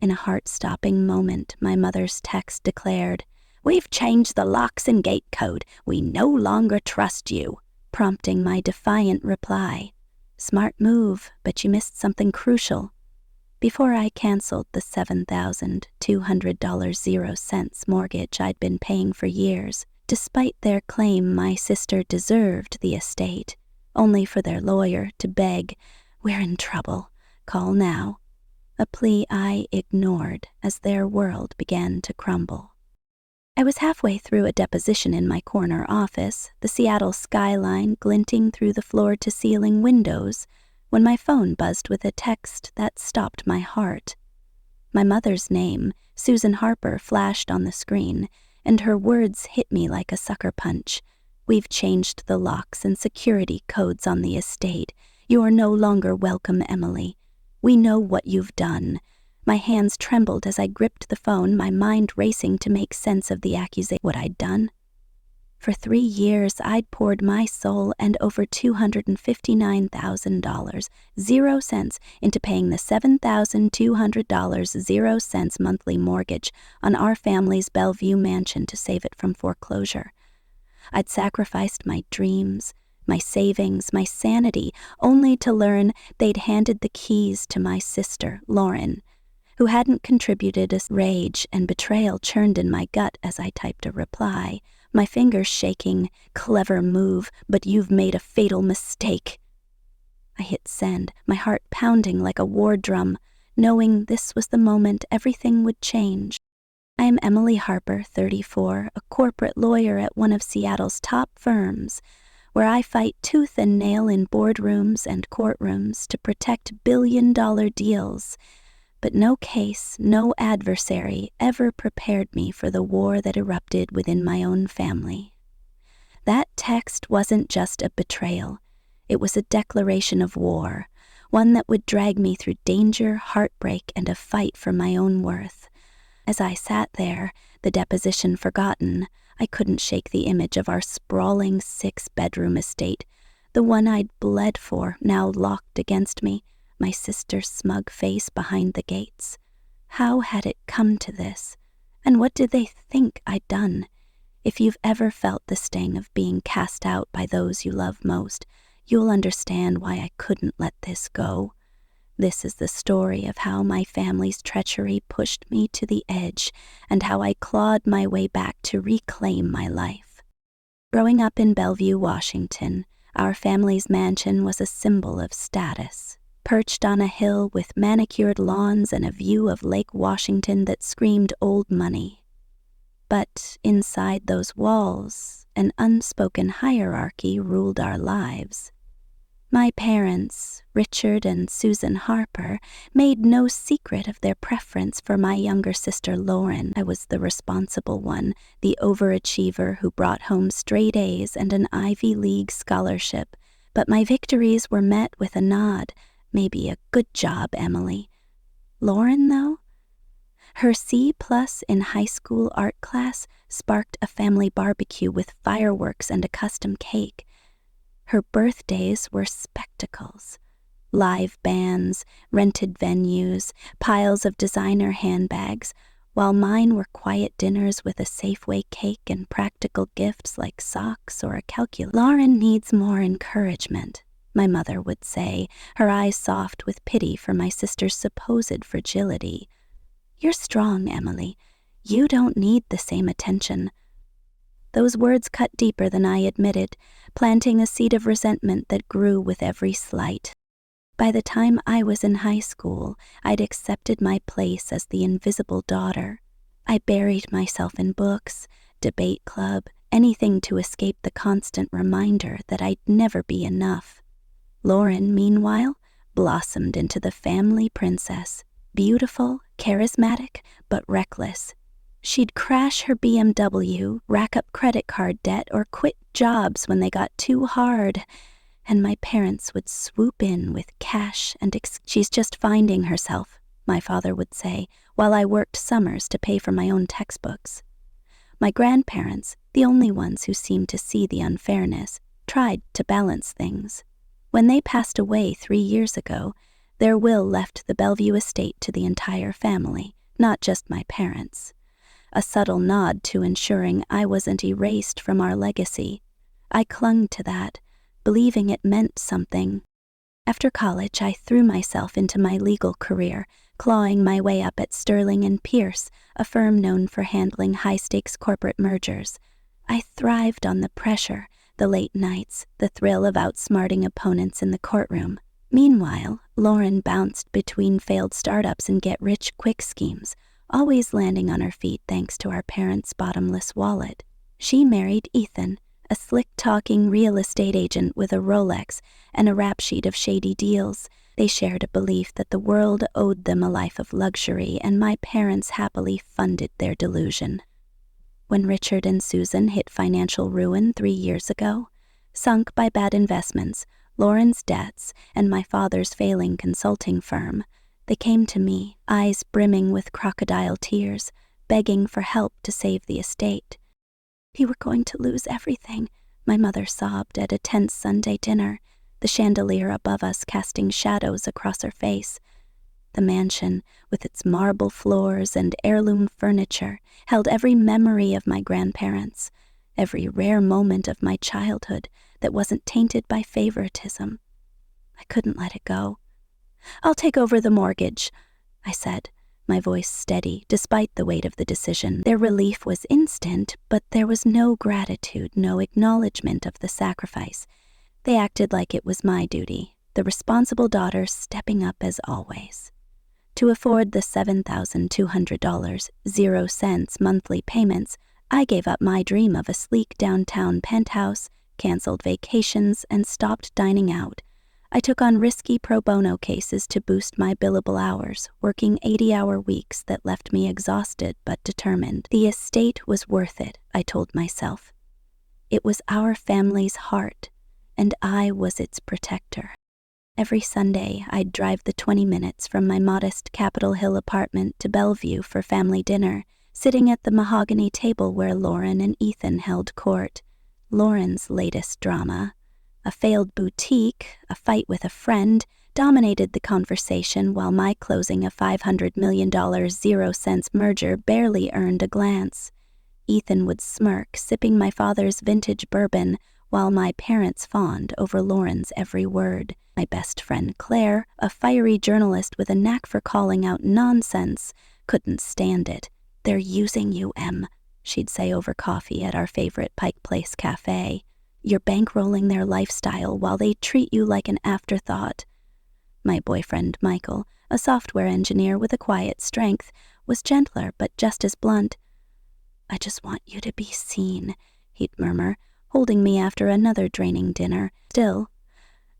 In a heart-stopping moment, my mother's text declared, "We've changed the locks and gate code. We no longer trust you," prompting my defiant reply. "Smart move, but you missed something crucial." Before I canceled the $7,200.00 mortgage I'd been paying for years, despite their claim my sister deserved the estate, only for their lawyer to beg, "We're in trouble. Call now." A plea I ignored as their world began to crumble. I was halfway through a deposition in my corner office, the Seattle skyline glinting through the floor-to-ceiling windows, when my phone buzzed with a text that stopped my heart. My mother's name, Susan Harper, flashed on the screen, and her words hit me like a sucker punch. "We've changed the locks and security codes on the estate. You are no longer welcome, Emily. We know what you've done." My hands trembled as I gripped the phone, my mind racing to make sense of the accusation. What I'd done? For 3 years, I'd poured my soul and over $259,000, 0 cents, into paying the $7,200, 0 cents monthly mortgage on our family's Bellevue mansion to save it from foreclosure. I'd sacrificed my dreams, my savings, my sanity, only to learn they'd handed the keys to my sister, Lauren, who hadn't contributed. Rage and betrayal churned in my gut as I typed a reply, my fingers shaking. "Clever move, but you've made a fatal mistake." I hit send, my heart pounding like a war drum, knowing this was the moment everything would change. I am Emily Harper, 34, a corporate lawyer at one of Seattle's top firms, where I fight tooth and nail in boardrooms and courtrooms to protect billion-dollar deals. But no case, no adversary ever prepared me for the war that erupted within my own family. That text wasn't just a betrayal. It was a declaration of war, one that would drag me through danger, heartbreak, and a fight for my own worth. As I sat there, the deposition forgotten, I couldn't shake the image of our sprawling 6-bedroom estate, the one I'd bled for, now locked against me, my sister's smug face behind the gates. How had it come to this? And what did they think I'd done? If you've ever felt the sting of being cast out by those you love most, you'll understand why I couldn't let this go. This is the story of how my family's treachery pushed me to the edge and how I clawed my way back to reclaim my life. Growing up in Bellevue, Washington, our family's mansion was a symbol of status. Perched on a hill with manicured lawns and a view of Lake Washington that screamed old money. But inside those walls, an unspoken hierarchy ruled our lives. My parents, Richard and Susan Harper, made no secret of their preference for my younger sister Lauren. I was the responsible one, the overachiever who brought home straight A's and an Ivy League scholarship, but my victories were met with a nod. Maybe a "good job, Emily." Lauren, though? Her C+ in high school art class sparked a family barbecue with fireworks and a custom cake. Her birthdays were spectacles. Live bands, rented venues, piles of designer handbags, while mine were quiet dinners with a Safeway cake and practical gifts like socks or a calculator. "Lauren needs more encouragement," my mother would say, her eyes soft with pity for my sister's supposed fragility. "You're strong, Emily. You don't need the same attention." Those words cut deeper than I admitted, planting a seed of resentment that grew with every slight. By the time I was in high school, I'd accepted my place as the invisible daughter. I buried myself in books, debate club, anything to escape the constant reminder that I'd never be enough. Lauren, meanwhile, blossomed into the family princess, beautiful, charismatic, but reckless. She'd crash her BMW, rack up credit card debt, or quit jobs when they got too hard, and my parents would swoop in with cash and "She's just finding herself," my father would say, while I worked summers to pay for my own textbooks. My grandparents, the only ones who seemed to see the unfairness, tried to balance things. When they passed away 3 years ago, Their will left the Bellevue estate to the entire family, not just my parents. A subtle nod to ensuring I wasn't erased from our legacy. I clung to that, believing it meant something. After college, I threw myself into my legal career, clawing my way up at Sterling and Pierce, a firm known for handling high-stakes corporate mergers. I thrived on the pressure, the late nights, the thrill of outsmarting opponents in the courtroom. Meanwhile, Lauren bounced between failed startups and get-rich-quick schemes, always landing on her feet thanks to our parents' bottomless wallet. She married Ethan, a slick-talking real estate agent with a Rolex and a rap sheet of shady deals. They shared a belief that the world owed them a life of luxury, and my parents happily funded their delusion. When Richard and Susan hit financial ruin 3 years ago, sunk by bad investments, Lauren's debts, and my father's failing consulting firm, they came to me, eyes brimming with crocodile tears, begging for help to save the estate. "We were going to lose everything," my mother sobbed at a tense Sunday dinner, the chandelier above us casting shadows across her face. The mansion, with its marble floors and heirloom furniture, held every memory of my grandparents, every rare moment of my childhood that wasn't tainted by favoritism. I couldn't let it go. "I'll take over the mortgage," I said, my voice steady despite the weight of the decision. Their relief was instant, but there was no gratitude, no acknowledgement of the sacrifice. They acted like it was my duty, the responsible daughter stepping up as always. To afford the $7,200, 0 cents monthly payments, I gave up my dream of a sleek downtown penthouse, canceled vacations, and stopped dining out. I took on risky pro bono cases to boost my billable hours, working 80-hour weeks that left me exhausted but determined. The estate was worth it, I told myself. It was our family's heart, and I was its protector. Every Sunday, I'd drive the 20 minutes from my modest Capitol Hill apartment to Bellevue for family dinner, sitting at the mahogany table where Lauren and Ethan held court. Lauren's latest drama, a failed boutique, a fight with a friend, dominated the conversation while my closing a $500 million 0 cents merger barely earned a glance. Ethan would smirk, sipping my father's vintage bourbon, while my parents fawned over Lauren's every word. My best friend Claire, a fiery journalist with a knack for calling out nonsense, couldn't stand it. "They're using you, Em," she'd say over coffee at our favorite Pike Place cafe. "You're bankrolling their lifestyle while they treat you like an afterthought." My boyfriend Michael, a software engineer with a quiet strength, was gentler but just as blunt. "I just want you to be seen," he'd murmur, holding me after another draining dinner. Still,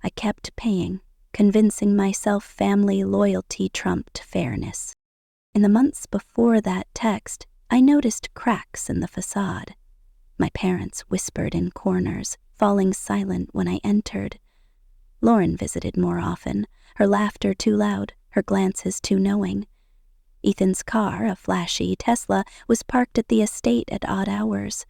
I kept paying, convincing myself family loyalty trumped fairness. In the months before that text, I noticed cracks in the facade. My parents whispered in corners, falling silent when I entered. Lauren visited more often, her laughter too loud, her glances too knowing. Ethan's car, a flashy Tesla, was parked at the estate at odd hours.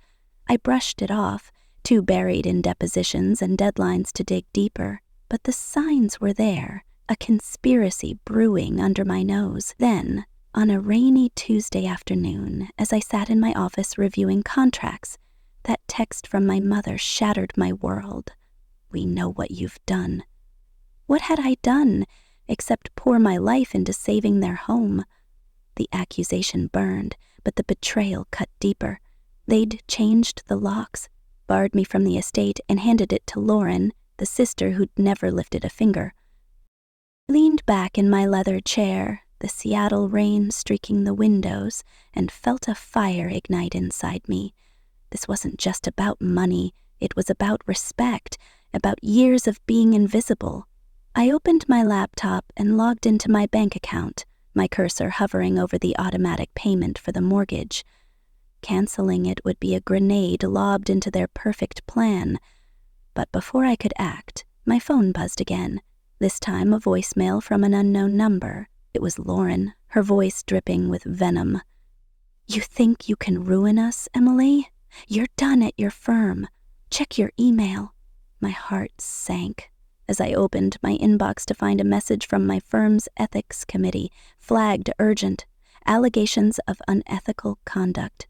I brushed it off, too buried in depositions and deadlines to dig deeper. But the signs were there, a conspiracy brewing under my nose. Then, on a rainy Tuesday afternoon, as I sat in my office reviewing contracts, that text from my mother shattered my world. "We know what you've done." What had I done, except pour my life into saving their home? The accusation burned, but the betrayal cut deeper. They'd changed the locks, barred me from the estate, and handed it to Lauren, the sister who'd never lifted a finger. I leaned back in my leather chair, the Seattle rain streaking the windows, and felt a fire ignite inside me. This wasn't just about money, it was about respect, about years of being invisible. I opened my laptop and logged into my bank account, my cursor hovering over the automatic payment for the mortgage. Canceling it would be a grenade lobbed into their perfect plan. But before I could act, my phone buzzed again, this time a voicemail from an unknown number. It was Lauren, her voice dripping with venom. "You think you can ruin us, Emily? You're done at your firm. Check your email." My heart sank. as I opened my inbox to find a message from my firm's ethics committee, flagged urgent, allegations of unethical conduct.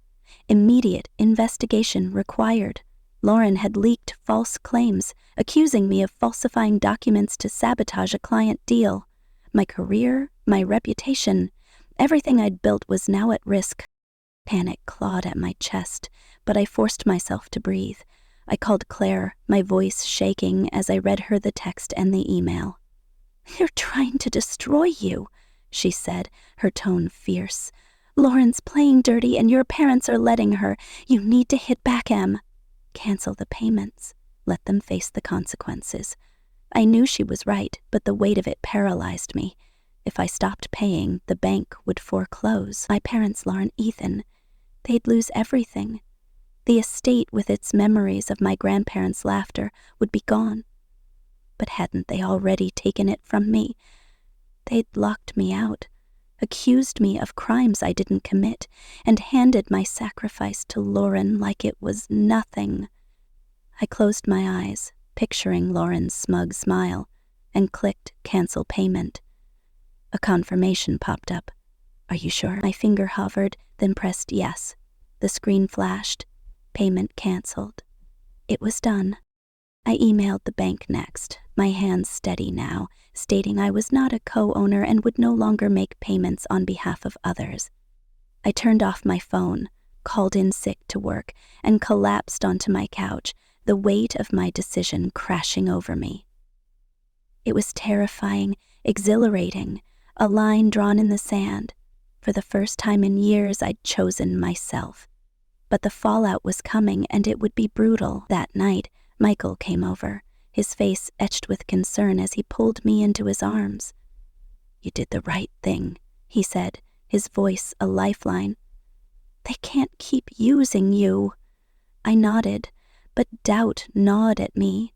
Immediate investigation required. Lauren had leaked false claims, accusing me of falsifying documents to sabotage a client deal. My career, my reputation, everything I'd built was now at risk. Panic clawed at my chest, but I forced myself to breathe. I called Claire, my voice shaking as I read her the text and the email. "They're trying to destroy you," she said, her tone fierce. "Lauren's playing dirty and your parents are letting her. You need to hit back, Em. Cancel the payments. Let them face the consequences." I knew she was right, but the weight of it paralyzed me. If I stopped paying, the bank would foreclose. My parents, Lauren, Ethan, they'd lose everything. The estate with its memories of my grandparents' laughter would be gone. But hadn't they already taken it from me? They'd locked me out, accused me of crimes I didn't commit, and handed my sacrifice to Lauren like it was nothing. I closed my eyes, picturing Lauren's smug smile, and clicked cancel payment. A confirmation popped up. "Are you sure?" My finger hovered, then pressed yes. The screen flashed. Payment canceled. It was done. I emailed the bank next, my hands steady now, stating I was not a co-owner and would no longer make payments on behalf of others. I turned off my phone, called in sick to work, and collapsed onto my couch, the weight of my decision crashing over me. It was terrifying, exhilarating, a line drawn in the sand. For the first time in years, I'd chosen myself. But the fallout was coming, and it would be brutal. That night, Michael came over, his face etched with concern as he pulled me into his arms. "You did the right thing," he said, his voice a lifeline. "They can't keep using you." I nodded, but doubt gnawed at me.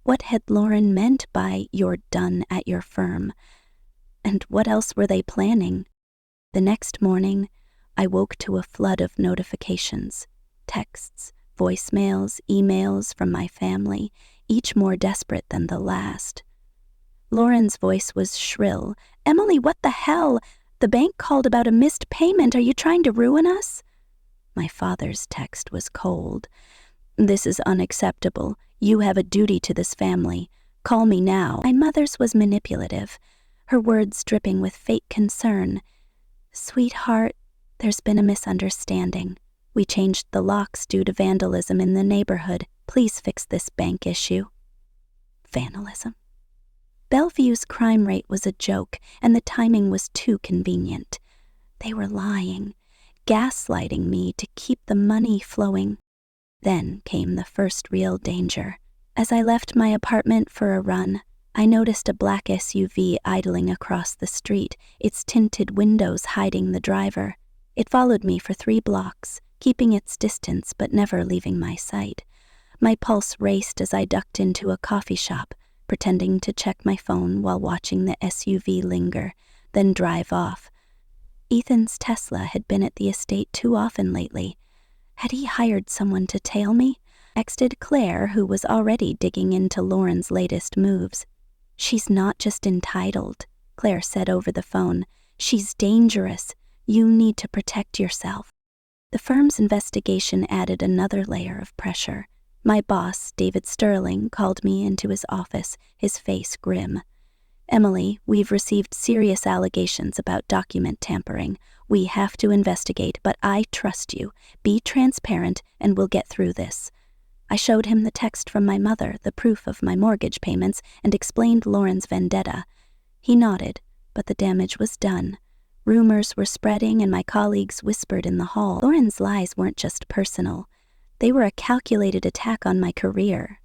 What had Lauren meant by "you're done at your firm"? And what else were they planning? The next morning, I woke to a flood of notifications, texts, voicemails, emails from my family, each more desperate than the last. Lauren's voice was shrill. "Emily, what the hell? The bank called about a missed payment. Are you trying to ruin us?" My father's text was cold. "This is unacceptable. You have a duty to this family. Call me now." My mother's was manipulative, her words dripping with fake concern. "Sweetheart, there's been a misunderstanding. We changed the locks due to vandalism in the neighborhood. Please fix this bank issue." Vandalism? Bellevue's crime rate was a joke, and the timing was too convenient. They were lying, gaslighting me to keep the money flowing. Then came the first real danger. As I left my apartment for a run, I noticed a black SUV idling across the street, its tinted windows hiding the driver. It followed me for 3 blocks, keeping its distance but never leaving my sight. My pulse raced as I ducked into a coffee shop, pretending to check my phone while watching the SUV linger, then drive off. Ethan's Tesla had been at the estate too often lately. Had he hired someone to tail me? I texted Claire, who was already digging into Lauren's latest moves. "She's not just entitled," Claire said over the phone. "She's dangerous. You need to protect yourself." The firm's investigation added another layer of pressure. My boss, David Sterling, called me into his office, his face grim. "Emily, we've received serious allegations about document tampering. We have to investigate, but I trust you. Be transparent, and we'll get through this." I showed him the text from my mother, the proof of my mortgage payments, and explained Lauren's vendetta. He nodded, but the damage was done. Rumors were spreading, and my colleagues whispered in the hall. Lauren's lies weren't just personal. They were a calculated attack on my career.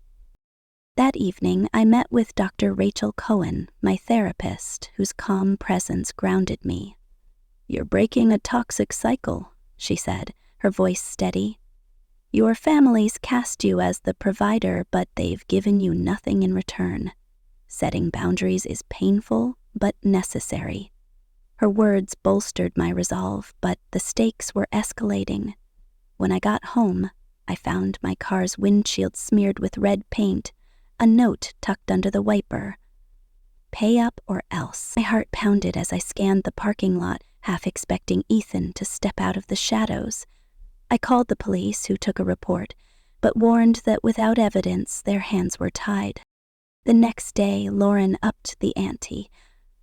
That evening, I met with Dr. Rachel Cohen, my therapist, whose calm presence grounded me. "You're breaking a toxic cycle," she said, her voice steady. "Your families cast you as the provider, but they've given you nothing in return. Setting boundaries is painful, but necessary." Her words bolstered my resolve, but the stakes were escalating. When I got home, I found my car's windshield smeared with red paint, a note tucked under the wiper. Pay up or else. My heart pounded as I scanned the parking lot, half expecting Ethan to step out of the shadows. I called the police, who took a report, but warned that without evidence, their hands were tied. The next day, Lauren upped the ante.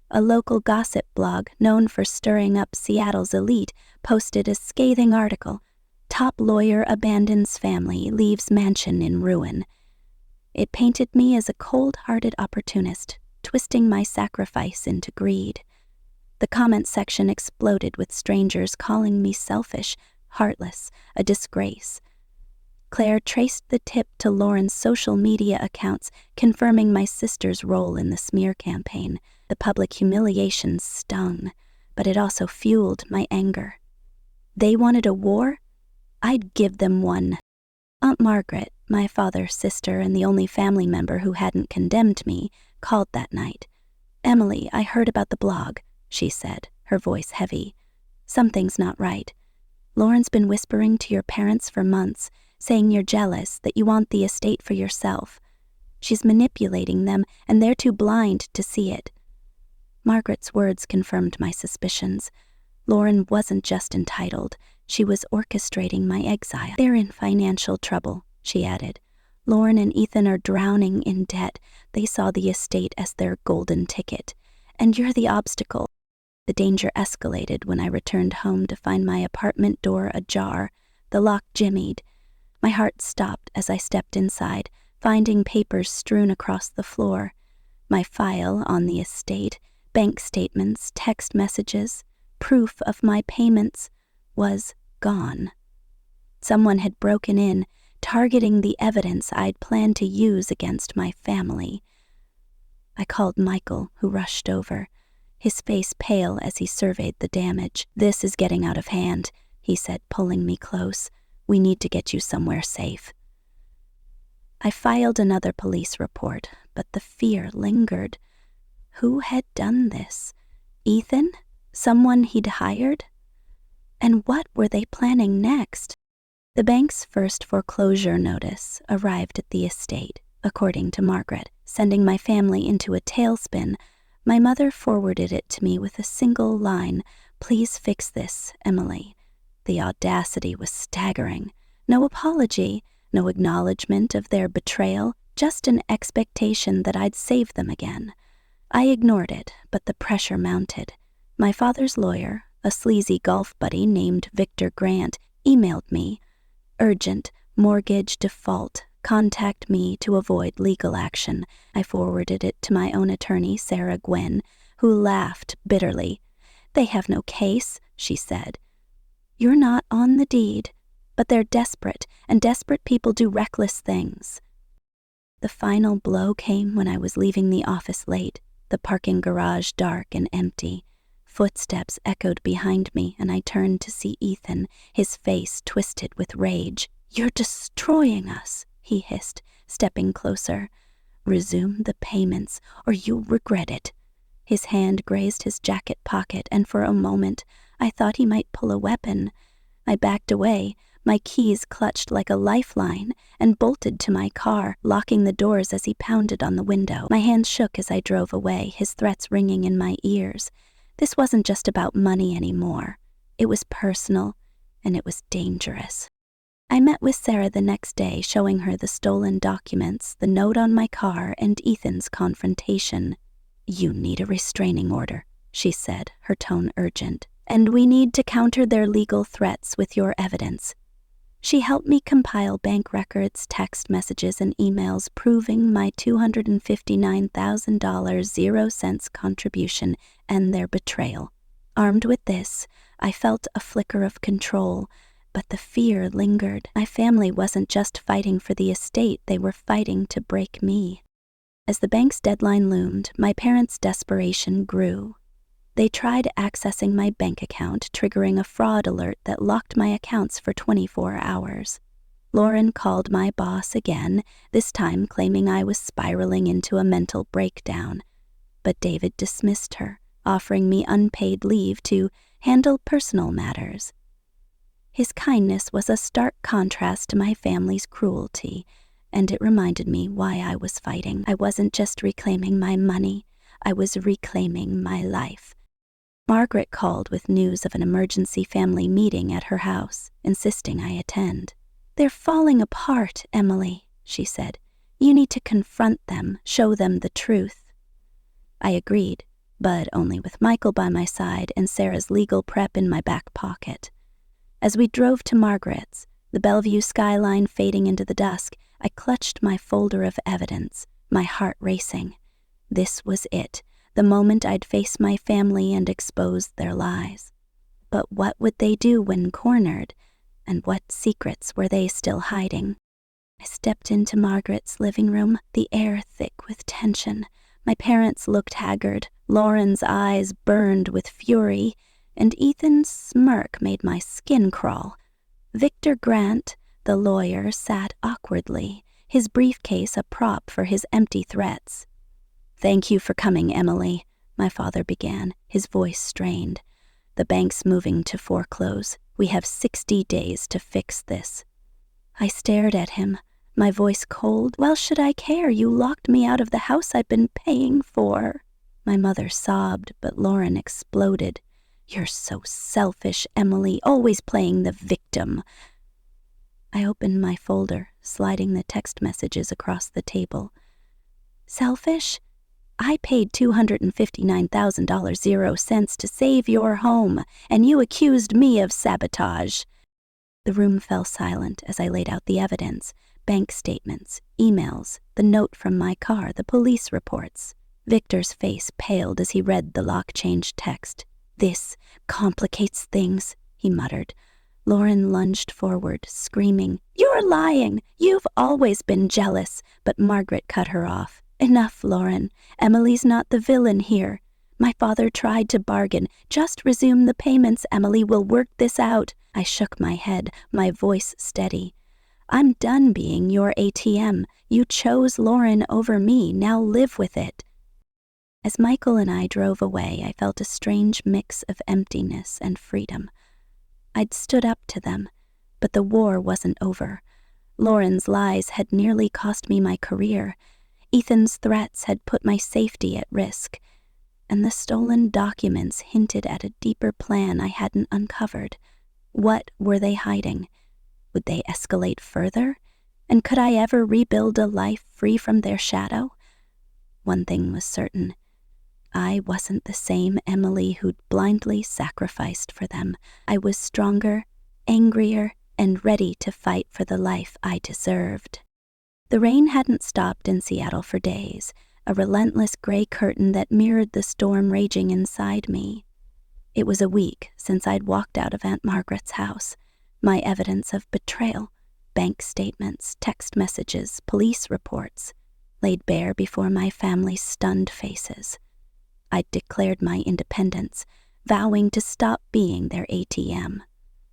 A local gossip blog known for stirring up Seattle's elite posted a scathing article, "Top Lawyer Abandons Family, Leaves Mansion in Ruin." It painted me as a cold-hearted opportunist, twisting my sacrifice into greed. The comment section exploded with strangers calling me selfish, heartless, a disgrace. Claire traced the tip to Lauren's social media accounts, confirming my sister's role in the smear campaign. The public humiliation stung, but it also fueled my anger. They wanted a war? I'd give them one. Aunt Margaret, my father's sister and the only family member who hadn't condemned me, called that night. "Emily, I heard about the blog," she said, her voice heavy. "Something's not right. Lauren's been whispering to your parents for months, saying you're jealous, that you want the estate for yourself. She's manipulating them, and they're too blind to see it." Margaret's words confirmed my suspicions. Lauren wasn't just entitled, she was orchestrating my exile. "They're in financial trouble," she added. "Lauren and Ethan are drowning in debt. They saw the estate as their golden ticket. And you're the obstacle." The danger escalated when I returned home to find my apartment door ajar, the lock jimmied. My heart stopped as I stepped inside, finding papers strewn across the floor. My file on the estate, bank statements, text messages, proof of my payments, was gone. Someone had broken in, targeting the evidence I'd planned to use against my family. I called Michael, who rushed over, his face pale as he surveyed the damage. "This is getting out of hand," he said, pulling me close. "We need to get you somewhere safe." I filed another police report, but the fear lingered. Who had done this? Ethan? Someone he'd hired? And what were they planning next? The bank's first foreclosure notice arrived at the estate, according to Margaret, sending my family into a tailspin. My mother forwarded it to me with a single line, "Please fix this, Emily." The audacity was staggering. No apology, no acknowledgement of their betrayal, just an expectation that I'd save them again. I ignored it, but the pressure mounted. My father's lawyer, a sleazy golf buddy named Victor Grant, emailed me. "Urgent, mortgage default. Contact me to avoid legal action." I forwarded it to my own attorney, Sarah Gwynn, who laughed bitterly. "They have no case," she said. "You're not on the deed, but they're desperate, and desperate people do reckless things." The final blow came when I was leaving the office late, the parking garage dark and empty. Footsteps echoed behind me, and I turned to see Ethan, his face twisted with rage. "You're destroying us," he hissed, stepping closer. "Resume the payments, or you'll regret it." His hand grazed his jacket pocket, and for a moment I thought he might pull a weapon. I backed away, my keys clutched like a lifeline, and bolted to my car, locking the doors as he pounded on the window. My hands shook as I drove away, his threats ringing in my ears. This wasn't just about money anymore. It was personal, and it was dangerous. I met with Sarah the next day, showing her the stolen documents, the note on my car, and Ethan's confrontation. "You need a restraining order," she said, her tone urgent, "and we need to counter their legal threats with your evidence." She helped me compile bank records, text messages, and emails proving my $259,000 0-cents contribution and their betrayal. Armed with this, I felt a flicker of control, but the fear lingered. My family wasn't just fighting for the estate, they were fighting to break me. As the bank's deadline loomed, my parents' desperation grew. They tried accessing my bank account, triggering a fraud alert that locked my accounts for 24 hours. Lauren called my boss again, this time claiming I was spiraling into a mental breakdown. But David dismissed her, offering me unpaid leave to handle personal matters. His kindness was a stark contrast to my family's cruelty, and it reminded me why I was fighting. I wasn't just reclaiming my money, I was reclaiming my life. Margaret called with news of an emergency family meeting at her house, insisting I attend. "They're falling apart, Emily," she said. "You need to confront them, show them the truth." I agreed, but only with Michael by my side and Sarah's legal prep in my back pocket. As we drove to Margaret's, the Bellevue skyline fading into the dusk, I clutched my folder of evidence, my heart racing. This was it, the moment I'd face my family and expose their lies. But what would they do when cornered, and what secrets were they still hiding? I stepped into Margaret's living room, the air thick with tension. My parents looked haggard, Lauren's eyes burned with fury, and Ethan's smirk made my skin crawl. Victor Grant, the lawyer, sat awkwardly, his briefcase a prop for his empty threats. "Thank you for coming, Emily," my father began, his voice strained. "The bank's moving to foreclose. We have 60 days to fix this." I stared at him, my voice cold. "Well, should I care? You locked me out of the house I've been paying for." My mother sobbed, but Lauren exploded. "You're so selfish, Emily, always playing the victim." I opened my folder, sliding the text messages across the table. "Selfish? I paid $259,000 to save your home, and you accused me of sabotage." The room fell silent as I laid out the evidence, bank statements, emails, the note from my car, the police reports. Victor's face paled as he read the lock-changed text. "This complicates things," he muttered. Lauren lunged forward, screaming, "You're lying! You've always been jealous!" But Margaret cut her off. "Enough, Lauren. Emily's not the villain here. My father tried to bargain. Just resume the payments, Emily. We'll work this out." I shook my head, my voice steady. "I'm done being your ATM. You chose Lauren over me. Now live with it." As Michael and I drove away, I felt a strange mix of emptiness and freedom. I'd stood up to them, but the war wasn't over. Lauren's lies had nearly cost me my career. Ethan's threats had put my safety at risk, and the stolen documents hinted at a deeper plan I hadn't uncovered. What were they hiding? Would they escalate further? And could I ever rebuild a life free from their shadow? One thing was certain. I wasn't the same Emily who'd blindly sacrificed for them. I was stronger, angrier, and ready to fight for the life I deserved. The rain hadn't stopped in Seattle for days, a relentless gray curtain that mirrored the storm raging inside me. It was a week since I'd walked out of Aunt Margaret's house. My evidence of betrayal, bank statements, text messages, police reports, laid bare before my family's stunned faces. I'd declared my independence, vowing to stop being their ATM.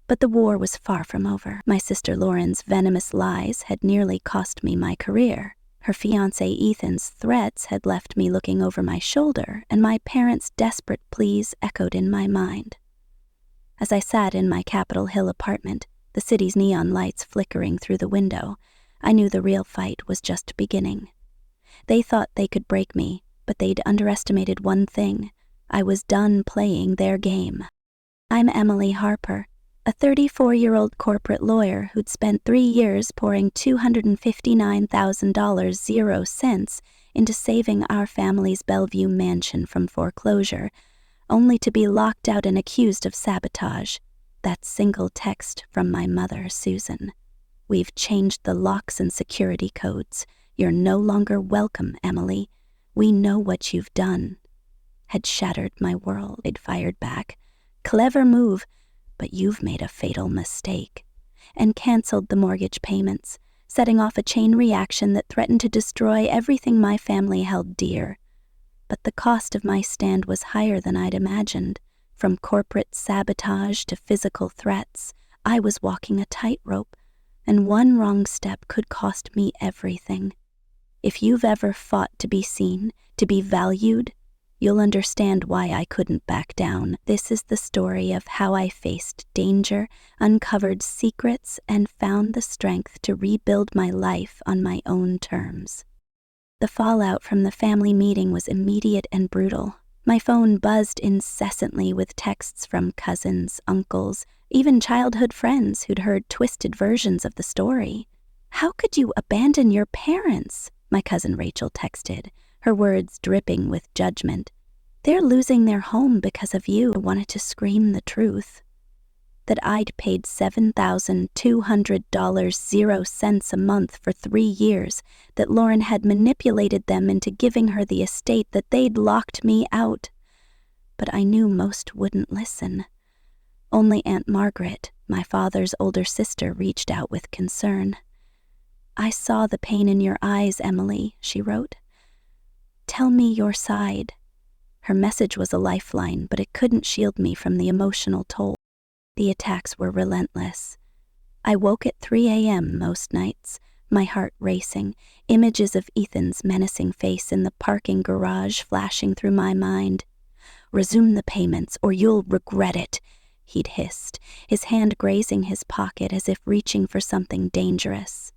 But the war was far from over. My sister Lauren's venomous lies had nearly cost me my career. Her fiancé Ethan's threats had left me looking over my shoulder, and my parents' desperate pleas echoed in my mind. As I sat in my Capitol Hill apartment, the city's neon lights flickering through the window, I knew the real fight was just beginning. They thought they could break me, but they'd underestimated one thing. I was done playing their game. I'm Emily Harper, a 34-year-old corporate lawyer who'd spent 3 years pouring $259,000 into saving our family's Bellevue mansion from foreclosure, only to be locked out and accused of sabotage. That single text from my mother, Susan. "We've changed the locks and security codes. You're no longer welcome, Emily. We know what you've done," had shattered my world. I'd fired back. "Clever move, but you've made a fatal mistake," and canceled the mortgage payments, setting off a chain reaction that threatened to destroy everything my family held dear. But the cost of my stand was higher than I'd imagined. From corporate sabotage to physical threats, I was walking a tightrope, and one wrong step could cost me everything. If you've ever fought to be seen, to be valued, You'll understand why I couldn't back down. This is the story of how I faced danger, uncovered secrets, and found the strength to rebuild my life on my own terms. The fallout from the family meeting was immediate and brutal. My phone buzzed incessantly with texts from cousins, uncles, even childhood friends who'd heard twisted versions of the story. "How could you abandon your parents?" my cousin Rachel texted, her words dripping with judgment. "They're losing their home because of you." I wanted to scream the truth. That I'd paid $7,200.00 a month for 3 years, that Lauren had manipulated them into giving her the estate, that they'd locked me out. But I knew most wouldn't listen. Only Aunt Margaret, my father's older sister, reached out with concern. "I saw the pain in your eyes, Emily," she wrote. "Tell me your side." Her message was a lifeline, but it couldn't shield me from the emotional toll. The attacks were relentless. I woke at 3 a.m. most nights, my heart racing, images of Ethan's menacing face in the parking garage flashing through my mind. "Resume the payments, or you'll regret it," he'd hissed, his hand grazing his pocket as if reaching for something dangerous.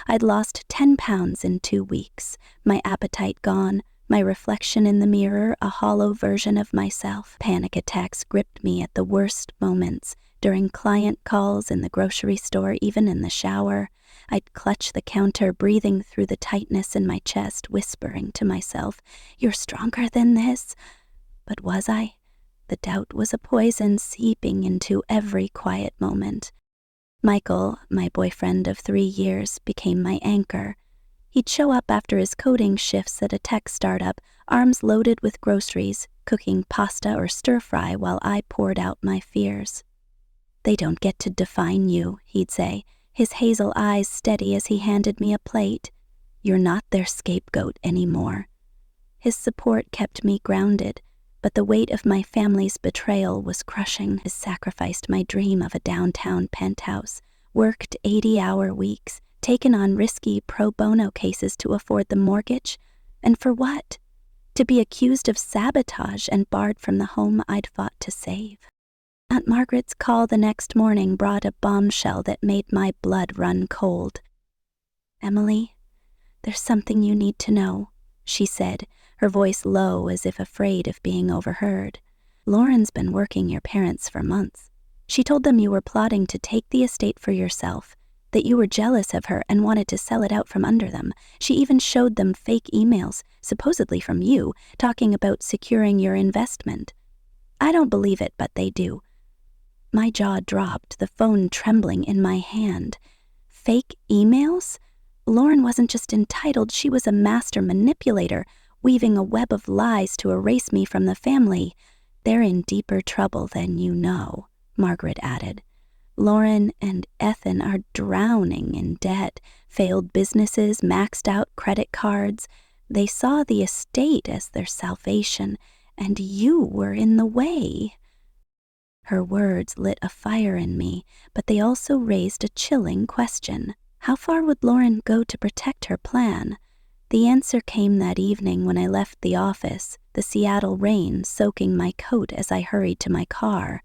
I'd lost 10 pounds in 2 weeks, my appetite gone, my reflection in the mirror a hollow version of myself. Panic attacks gripped me at the worst moments, during client calls, in the grocery store, even in the shower. I'd clutch the counter, breathing through the tightness in my chest, whispering to myself, "You're stronger than this." But was I? The doubt was a poison seeping into every quiet moment. Michael, my boyfriend of 3 years, became my anchor. He'd show up after his coding shifts at a tech startup, arms loaded with groceries, cooking pasta or stir-fry while I poured out my fears. "They don't get to define you," he'd say, his hazel eyes steady as he handed me a plate. "You're not their scapegoat anymore." His support kept me grounded, but the weight of my family's betrayal was crushing. I sacrificed my dream of a downtown penthouse, worked 80-hour weeks, taken on risky pro bono cases to afford the mortgage, and for what? To be accused of sabotage and barred from the home I'd fought to save. Aunt Margaret's call the next morning brought a bombshell that made my blood run cold. "Emily, there's something you need to know," she said, her voice low as if afraid of being overheard. "Lauren's been working your parents for months. She told them you were plotting to take the estate for yourself, that you were jealous of her and wanted to sell it out from under them. She even showed them fake emails, supposedly from you, talking about securing your investment. I don't believe it, but they do." My jaw dropped, the phone trembling in my hand. Fake emails? Lauren wasn't just entitled, she was a master manipulator, weaving a web of lies to erase me from the family. "They're in deeper trouble than you know," Margaret added. "Lauren and Ethan are drowning in debt, failed businesses, maxed out credit cards. They saw the estate as their salvation, and you were in the way." Her words lit a fire in me, but they also raised a chilling question. How far would Lauren go to protect her plan? The answer came that evening when I left the office, the Seattle rain soaking my coat as I hurried to my car.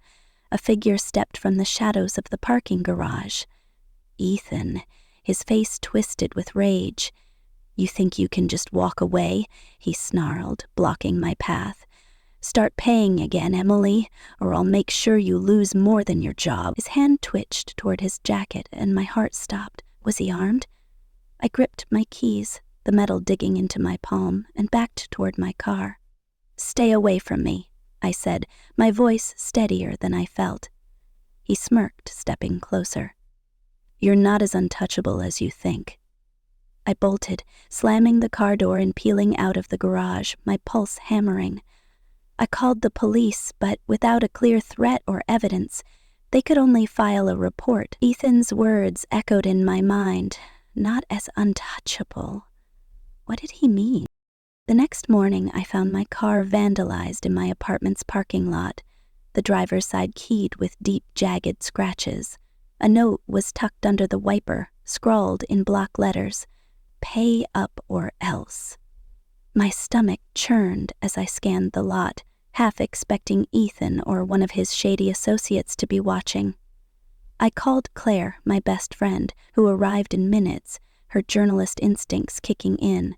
A figure stepped from the shadows of the parking garage. Ethan, his face twisted with rage. "You think you can just walk away?" he snarled, blocking my path. "Start paying again, Emily, or I'll make sure you lose more than your job." His hand twitched toward his jacket and my heart stopped. Was he armed? I gripped my keys, the metal digging into my palm, and backed toward my car. "Stay away from me," I said, my voice steadier than I felt. He smirked, stepping closer. "You're not as untouchable as you think." I bolted, slamming the car door and peeling out of the garage, my pulse hammering. I called the police, but without a clear threat or evidence, they could only file a report. Ethan's words echoed in my mind, "not as untouchable." What did he mean? The next morning, I found my car vandalized in my apartment's parking lot, the driver's side keyed with deep, jagged scratches. A note was tucked under the wiper, scrawled in block letters, "Pay up or else." My stomach churned as I scanned the lot, half expecting Ethan or one of his shady associates to be watching. I called Claire, my best friend, who arrived in minutes, her journalist instincts kicking in.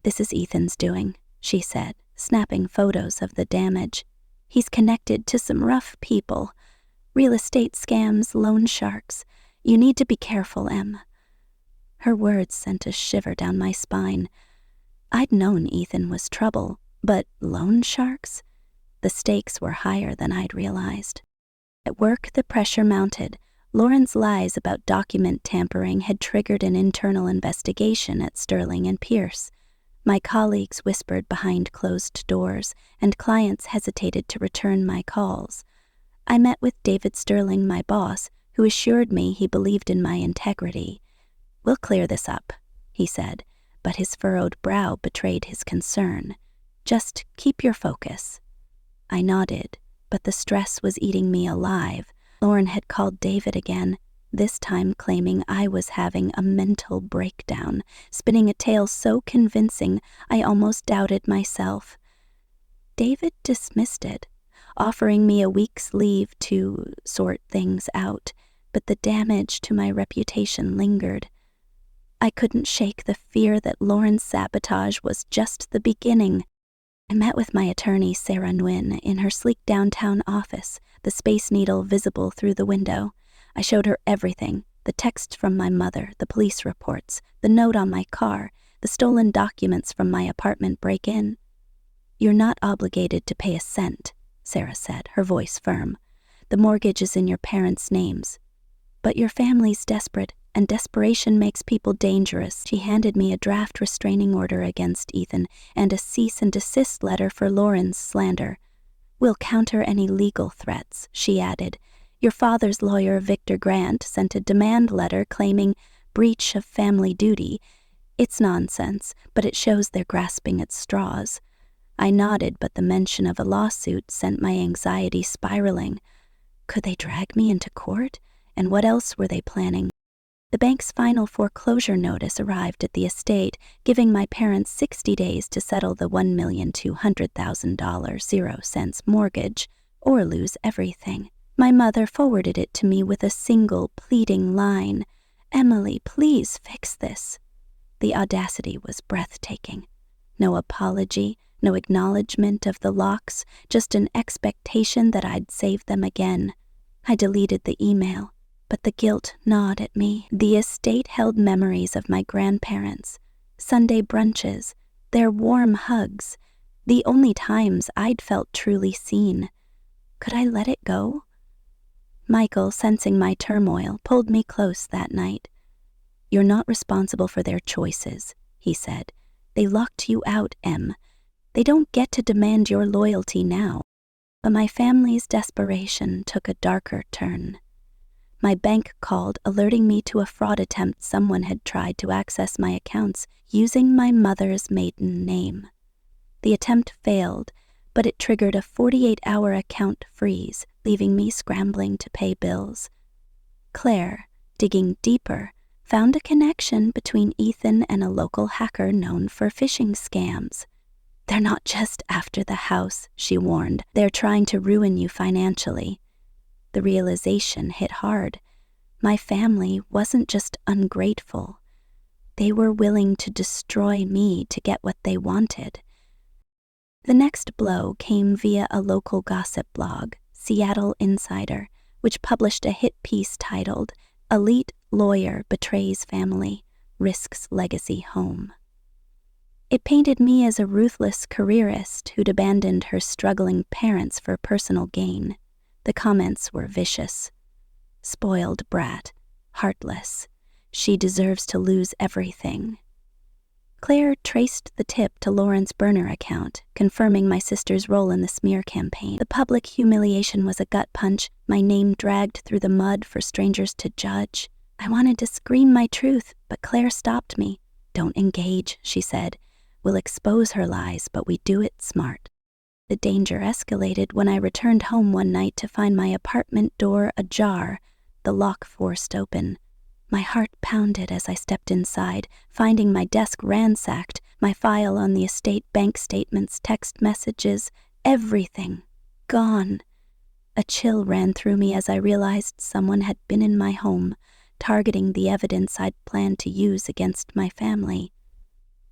"This is Ethan's doing," she said, snapping photos of the damage. "He's connected to some rough people. Real estate scams, loan sharks. You need to be careful, Em." Her words sent a shiver down my spine. I'd known Ethan was trouble, but loan sharks? The stakes were higher than I'd realized. At work, the pressure mounted. Lauren's lies about document tampering had triggered an internal investigation at Sterling and Pierce. My colleagues whispered behind closed doors, and clients hesitated to return my calls. I met with David Sterling, my boss, who assured me he believed in my integrity. "We'll clear this up," he said, but his furrowed brow betrayed his concern. "Just keep your focus." I nodded, but the stress was eating me alive. Lauren had called David again, this time claiming I was having a mental breakdown, spinning a tale so convincing I almost doubted myself. David dismissed it, offering me a week's leave to sort things out, but the damage to my reputation lingered. I couldn't shake the fear that Lauren's sabotage was just the beginning. I met with my attorney, Sarah Nguyen, in her sleek downtown office, the Space Needle visible through the window. I showed her everything, the text from my mother, the police reports, the note on my car, the stolen documents from my apartment break-in. "You're not obligated to pay a cent," Sarah said, her voice firm. "The mortgage is in your parents' names. But your family's desperate, and desperation makes people dangerous." She handed me a draft restraining order against Ethan and a cease and desist letter for Lauren's slander. "We'll counter any legal threats," she added. "Your father's lawyer, Victor Grant, sent a demand letter claiming breach of family duty. It's nonsense, but it shows they're grasping at straws." I nodded, but the mention of a lawsuit sent my anxiety spiraling. Could they drag me into court? And what else were they planning? The bank's final foreclosure notice arrived at the estate, giving my parents 60 days to settle the $1,200,000 0 cents mortgage, or lose everything. My mother forwarded it to me with a single pleading line, "Emily, please fix this." The audacity was breathtaking. No apology, no acknowledgement of the locks, just an expectation that I'd save them again. I deleted the email, but the guilt gnawed at me. The estate held memories of my grandparents, Sunday brunches, their warm hugs, the only times I'd felt truly seen. Could I let it go? Michael, sensing my turmoil, pulled me close that night. "You're not responsible for their choices," he said. "They locked you out, Em. They don't get to demand your loyalty now." But my family's desperation took a darker turn. My bank called, alerting me to a fraud attempt someone had tried to access my accounts using my mother's maiden name. The attempt failed, but it triggered a 48-hour account freeze, leaving me scrambling to pay bills. Claire, digging deeper, found a connection between Ethan and a local hacker known for phishing scams. "They're not just after the house," she warned. "They're trying to ruin you financially." The realization hit hard. My family wasn't just ungrateful. They were willing to destroy me to get what they wanted. The next blow came via a local gossip blog, Seattle Insider, which published a hit piece titled, "Elite Lawyer Betrays Family, Risks Legacy Home." It painted me as a ruthless careerist who'd abandoned her struggling parents for personal gain. The comments were vicious. "Spoiled brat, heartless. She deserves to lose everything." Claire traced the tip to Lauren's burner account, confirming my sister's role in the smear campaign. The public humiliation was a gut punch, my name dragged through the mud for strangers to judge. I wanted to scream my truth, but Claire stopped me. "Don't engage," she said. "We'll expose her lies, but we do it smart." The danger escalated when I returned home one night to find my apartment door ajar, the lock forced open. My heart pounded as I stepped inside, finding my desk ransacked, my file on the estate, bank statements, text messages, everything gone. A chill ran through me as I realized someone had been in my home, targeting the evidence I'd planned to use against my family.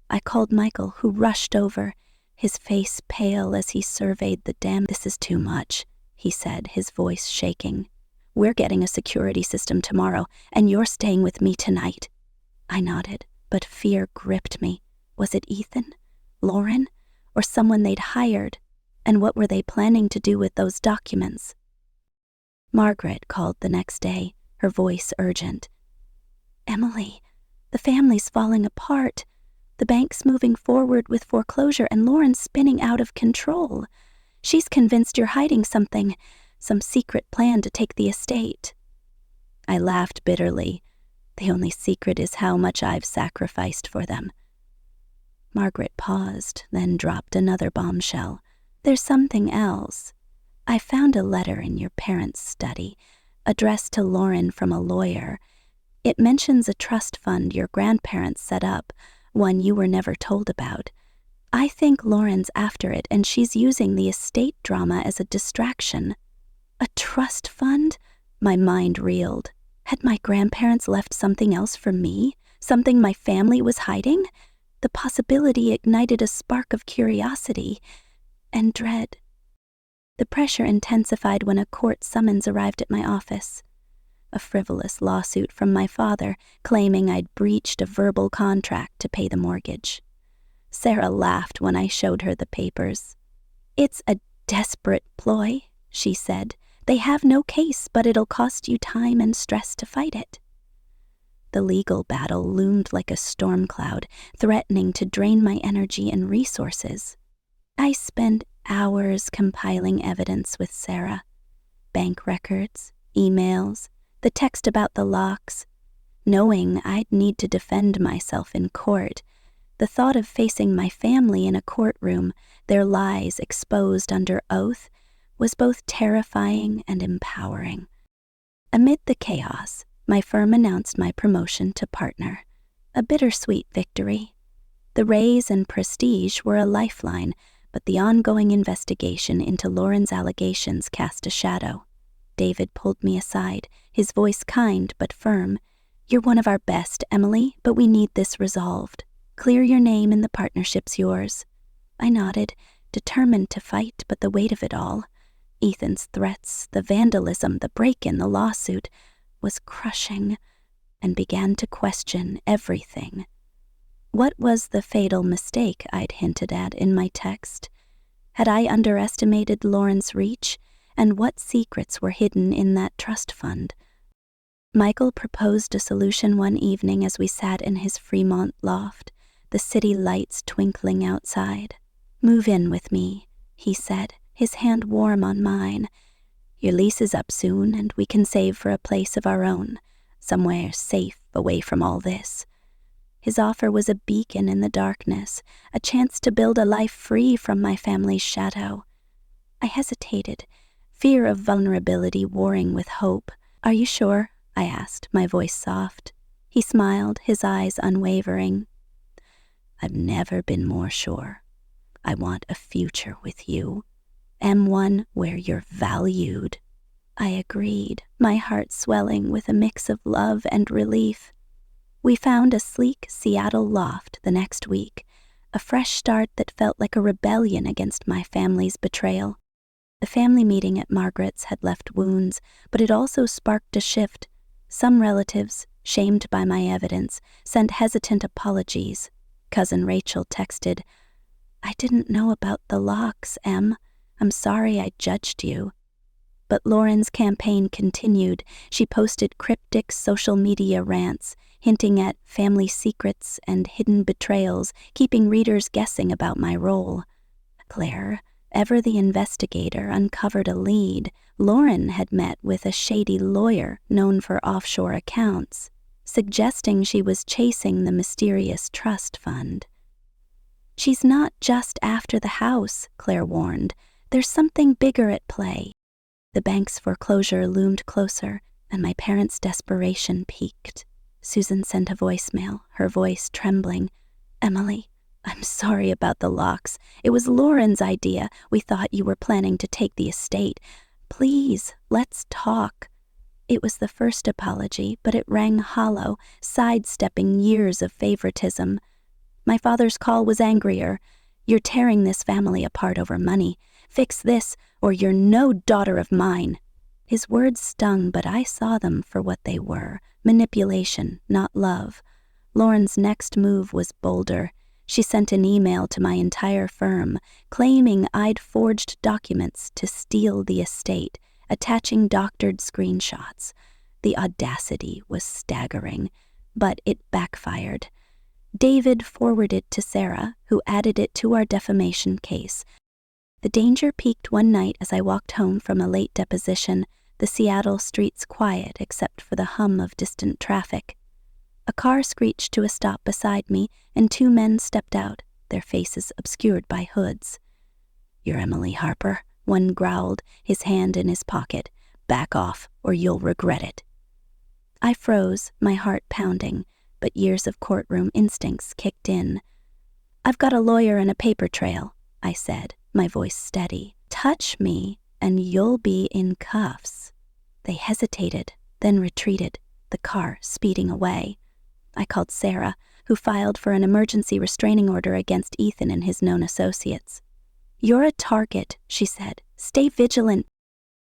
I called Michael, who rushed over, his face pale as he surveyed the damage. "This is too much," he said, his voice shaking. "We're getting a security system tomorrow, and you're staying with me tonight." I nodded, but fear gripped me. Was it Ethan, Lauren, or someone they'd hired? And what were they planning to do with those documents? Margaret called the next day, her voice urgent. "Emily, the family's falling apart. The bank's moving forward with foreclosure and Lauren's spinning out of control. She's convinced you're hiding something, some secret plan to take the estate." I laughed bitterly. The only secret is how much I've sacrificed for them. Margaret paused, then dropped another bombshell. "There's something else. I found a letter in your parents' study, addressed to Lauren from a lawyer. It mentions a trust fund your grandparents set up, one you were never told about. I think Lauren's after it, and she's using the estate drama as a distraction." A trust fund? My mind reeled. Had my grandparents left something else for me? Something my family was hiding? The possibility ignited a spark of curiosity and dread. The pressure intensified when a court summons arrived at my office. A frivolous lawsuit from my father claiming I'd breached a verbal contract to pay the mortgage. Sarah laughed when I showed her the papers. "It's a desperate ploy," she said. "They have no case, but it'll cost you time and stress to fight it." The legal battle loomed like a storm cloud, threatening to drain my energy and resources. I spent hours compiling evidence with Sarah. Bank records, emails, the text about the locks. Knowing I'd need to defend myself in court, the thought of facing my family in a courtroom, their lies exposed under oath, was both terrifying and empowering. Amid the chaos, my firm announced my promotion to partner, a bittersweet victory. The raise and prestige were a lifeline, but the ongoing investigation into Lauren's allegations cast a shadow. David pulled me aside, his voice kind but firm. "You're one of our best, Emily, but we need this resolved. Clear your name and the partnership's yours." I nodded, determined to fight, but the weight of it all, Ethan's threats, the vandalism, the break-in, the lawsuit, was crushing, and began to question everything. What was the fatal mistake I'd hinted at in my text? Had I underestimated Lauren's reach, and what secrets were hidden in that trust fund? Michael proposed a solution one evening as we sat in his Fremont loft, the city lights twinkling outside. "Move in with me," he said, his hand warm on mine. "Your lease is up soon, and we can save for a place of our own, somewhere safe away from all this." His offer was a beacon in the darkness, a chance to build a life free from my family's shadow. I hesitated, fear of vulnerability warring with hope. "Are you sure?" I asked, my voice soft. He smiled, his eyes unwavering. "I've never been more sure. I want a future with you, and one where you're valued." I agreed, my heart swelling with a mix of love and relief. We found a sleek Seattle loft the next week, a fresh start that felt like a rebellion against my family's betrayal. The family meeting at Margaret's had left wounds, but it also sparked a shift. Some relatives, shamed by my evidence, sent hesitant apologies. Cousin Rachel texted, "I didn't know about the locks, Em. I'm sorry I judged you." But Lauren's campaign continued. She posted cryptic social media rants, hinting at family secrets and hidden betrayals, keeping readers guessing about my role. Claire, ever the investigator, uncovered a lead. Lauren had met with a shady lawyer known for offshore accounts, suggesting she was chasing the mysterious trust fund. "She's not just after the house," Claire warned. "There's something bigger at play." The bank's foreclosure loomed closer, and my parents' desperation peaked. Susan sent a voicemail, her voice trembling. "Emily, I'm sorry about the locks. It was Lauren's idea. We thought you were planning to take the estate. Please, let's talk." It was the first apology, but it rang hollow, sidestepping years of favoritism. My father's call was angrier. "You're tearing this family apart over money. Fix this, or you're no daughter of mine." His words stung, but I saw them for what they were: manipulation, not love. Lauren's next move was bolder. She sent an email to my entire firm, claiming I'd forged documents to steal the estate, attaching doctored screenshots. The audacity was staggering, but it backfired. David forwarded to Sarah, who added it to our defamation case. The danger peaked one night as I walked home from a late deposition, the Seattle streets quiet except for the hum of distant traffic. A car screeched to a stop beside me, and two men stepped out, their faces obscured by hoods. "You're Emily Harper," one growled, his hand in his pocket. "Back off, or you'll regret it." I froze, my heart pounding, but years of courtroom instincts kicked in. "I've got a lawyer and a paper trail," I said, my voice steady. "Touch me, and you'll be in cuffs." They hesitated, then retreated, the car speeding away. I called Sarah, who filed for an emergency restraining order against Ethan and his known associates. "You're a target," she said. "Stay vigilant."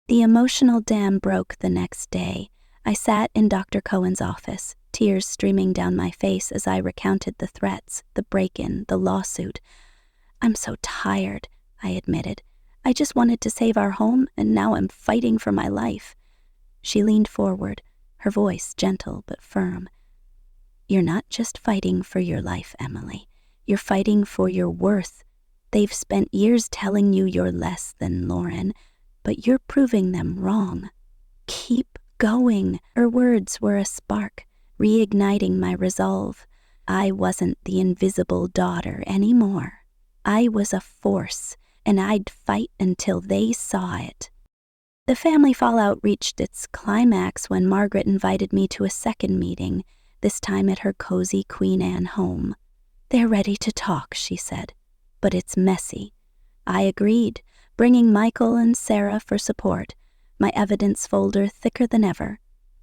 The emotional dam broke the next day. I sat in Dr. Cohen's office, tears streaming down my face as I recounted the threats, the break-in, the lawsuit. "I'm so tired," I admitted. "I just wanted to save our home, and now I'm fighting for my life." She leaned forward, her voice gentle but firm. "You're not just fighting for your life, Emily. You're fighting for your worth. They've spent years telling you you're less than Lauren, but you're proving them wrong. Keep going." Her words were a spark, reigniting my resolve. I wasn't the invisible daughter anymore. I was a force, and I'd fight until they saw it. The family fallout reached its climax when Margaret invited me to a second meeting, this time at her cozy Queen Anne home. "They're ready to talk," she said, "but it's messy." I agreed, bringing Michael and Sarah for support, my evidence folder thicker than ever.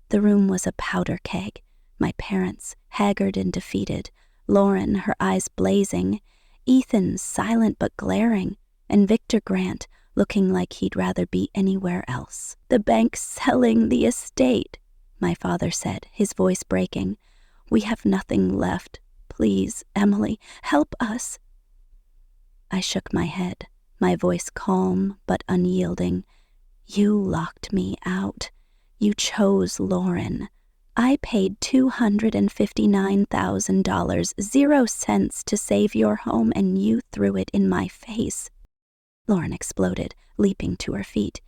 The room was a powder keg. My parents, haggard and defeated, Lauren, her eyes blazing, Ethan, silent but glaring, and Victor Grant, looking like he'd rather be anywhere else. "The bank's selling the estate," my father said, his voice breaking. "We have nothing left. Please, Emily, help us." I shook my head, my voice calm but unyielding. "You locked me out. You chose Lauren. I paid $259,000, 0 cents to save your home, and you threw it in my face." Lauren exploded, leaping to her feet.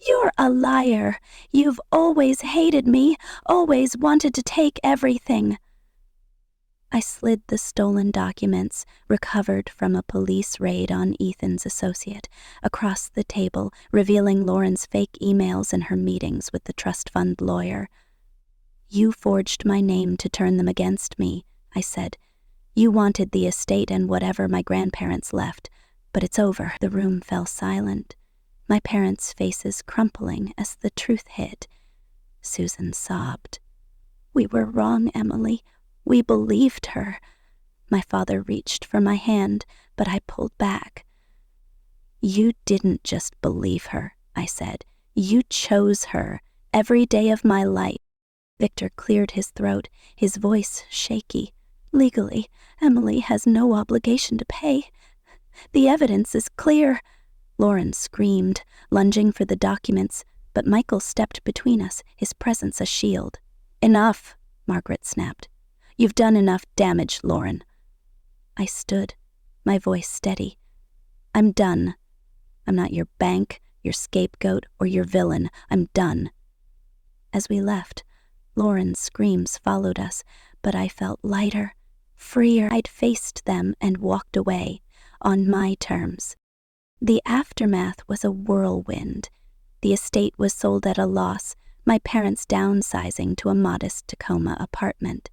"You're a liar. You've always hated me, always wanted to take everything." I slid the stolen documents, recovered from a police raid on Ethan's associate, across the table, revealing Lauren's fake emails and her meetings with the trust fund lawyer. "You forged my name to turn them against me," I said. "You wanted the estate and whatever my grandparents left, but it's over." The room fell silent, my parents' faces crumpling as the truth hit. Susan sobbed. "We were wrong, Emily. We believed her." My father reached for my hand, but I pulled back. "You didn't just believe her," I said. "You chose her every day of my life." Victor cleared his throat, his voice shaky. "Legally, Emily has no obligation to pay. The evidence is clear." Lauren screamed, lunging for the documents, but Michael stepped between us, his presence a shield. "Enough," Margaret snapped. "You've done enough damage, Lauren." I stood, my voice steady. "I'm done. I'm not your bank, your scapegoat, or your villain. I'm done." As we left, Lauren's screams followed us, but I felt lighter, freer. I'd faced them and walked away, on my terms. The aftermath was a whirlwind. The estate was sold at a loss, my parents downsizing to a modest Tacoma apartment.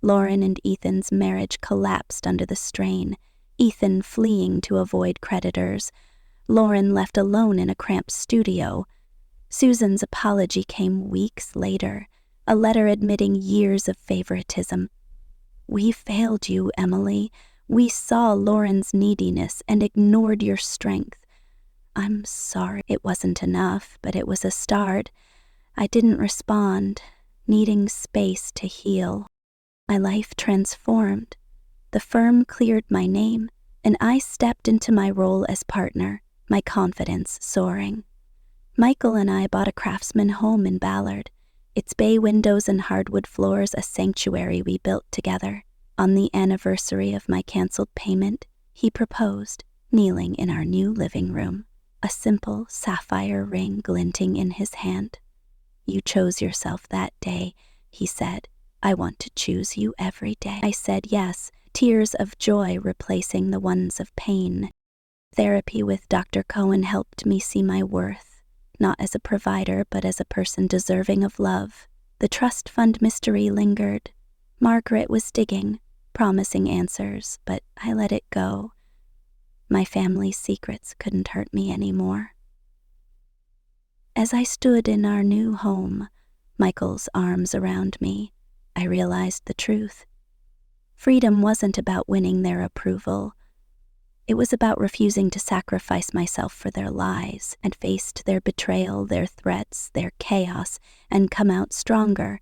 Lauren and Ethan's marriage collapsed under the strain, Ethan fleeing to avoid creditors, Lauren left alone in a cramped studio. Susan's apology came weeks later, a letter admitting years of favoritism. "We failed you, Emily. We saw Lauren's neediness and ignored your strength. I'm sorry." It wasn't enough, but it was a start. I didn't respond, needing space to heal. My life transformed. The firm cleared my name, and I stepped into my role as partner, my confidence soaring. Michael and I bought a craftsman home in Ballard, its bay windows and hardwood floors a sanctuary we built together. On the anniversary of my canceled payment, he proposed, kneeling in our new living room, a simple sapphire ring glinting in his hand. "You chose yourself that day," he said. "I want to choose you every day." I said yes, tears of joy replacing the ones of pain. Therapy with Dr. Cohen helped me see my worth, not as a provider, but as a person deserving of love. The trust fund mystery lingered. Margaret was digging, promising answers, but I let it go. My family's secrets couldn't hurt me anymore. As I stood in our new home, Michael's arms around me, I realized the truth. Freedom wasn't about winning their approval. It was about refusing to sacrifice myself for their lies, and faced their betrayal, their threats, their chaos, and come out stronger.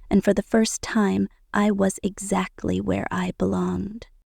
And for the first time, I was exactly where I belonged.